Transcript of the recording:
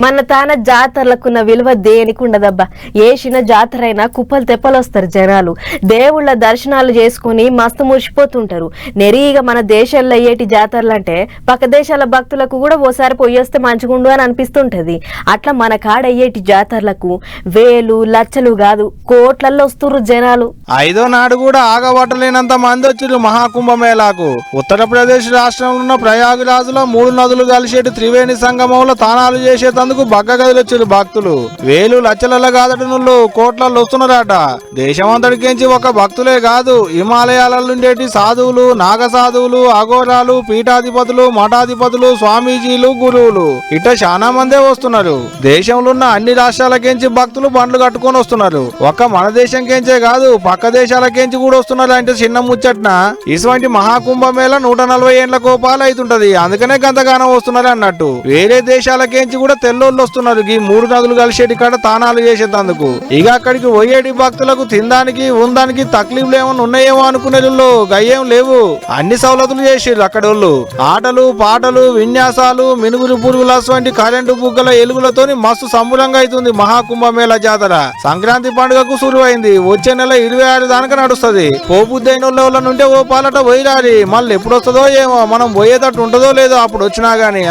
మన తాన జాతరలకున్న విలువ దేనికి ఉండదబ్బా. ఏసిన జాతర అయినా కుప్పలు తెప్పలు వస్తారు జనాలు. దేవుళ్ళ దర్శనాలు చేసుకుని మస్తు మురిసిపోతుంటారు. నెరీగా మన దేశంలో అయ్యేటి జాతరలు అంటే పక్క దేశాల భక్తులకు కూడా ఓసారి పోయేస్తే మంచిగుండు అని అనిపిస్తుంటది. అట్లా మన కాడ అయ్యేటి జాతరలకు వేలు లక్షలు కాదు కోట్లల్లో వస్తుర్రు జనాలు. ఐదో నాడు కూడా ఆగబట్టలేనంత మంది వచ్చారు మహాకుంభమేళాకు. ఉత్తరప్రదేశ్ రాష్ట్రంలో ఉన్న ప్రయాగరాజులో 3 నదులు కలిసేటి త్రివేణి సంగమంలో తానాలు చేసేందుకు బగ్గ గదిలొచ్చారు భక్తులు. వేలు లక్షల కాదటనుళ్ళు కోట్లలో వస్తున్నారట. దేశమంతటికించి ఒక భక్తులే కాదు, హిమాలయాలలో ఉండేటి సాధువులు, నాగ సాధువులు, అఘోరాలు, పీఠాధిపతులు, మఠాధిపతులు, స్వామీజీలు, గురువులు ఇట చాలా మందే వస్తున్నారు. దేశంలో ఉన్న అన్ని రాష్ట్రాలకించి భక్తులు బండ్లు కట్టుకొని వస్తున్నారు. ఒక్క మన దేశం కెంచే కాదు పక్క దేశాలకించి కూడా వస్తున్నారు. అంటే చిన్న ముచ్చట్న ఇటువంటి మహాకుంభమేళ 140 ఏండ్ల కోపాలు అవుతుంటది. అందుకనే గంతగానం వస్తున్నారు అన్నట్టు. వేరే దేశాలకించి కూడా తెల్లోళ్ళు వస్తున్నారు ఈ 3 నదులు కలిసేటి కాడ తానాలు చేసేందుకు. ఇక అక్కడికి పోయేటి భక్తులకు తినడానికి ఉందానికి తక్లీఫ్లు ఏమన్నా ఉన్నాయేమో అనుకునే గయ్యేం లేవు. అన్ని సౌలతులు చేసిర్రు అక్కడోళ్ళు. ఆటలు పాటలు విన్యాసాలు మినుగురు పురుగుల వంటి కరెంటు బుగ్గల ఎలుగులతోని మస్తు సంబురంగా అవుతుంది మహాకుంభమేళ జాతర. సంక్రాంతి పండుగకు సురువైంది. వచ్చే నెల 26 దాకా నడుస్తుంది. పోబుద్దైన వాళ్ళ నుండే ఓ పాలట పోయిరాలి. మళ్ళీ ఎప్పుడు వస్తుందో ఏమో, మనం పోయేటట్టు ఉంటుందో లేదో అప్పుడు వచ్చినా గానీ.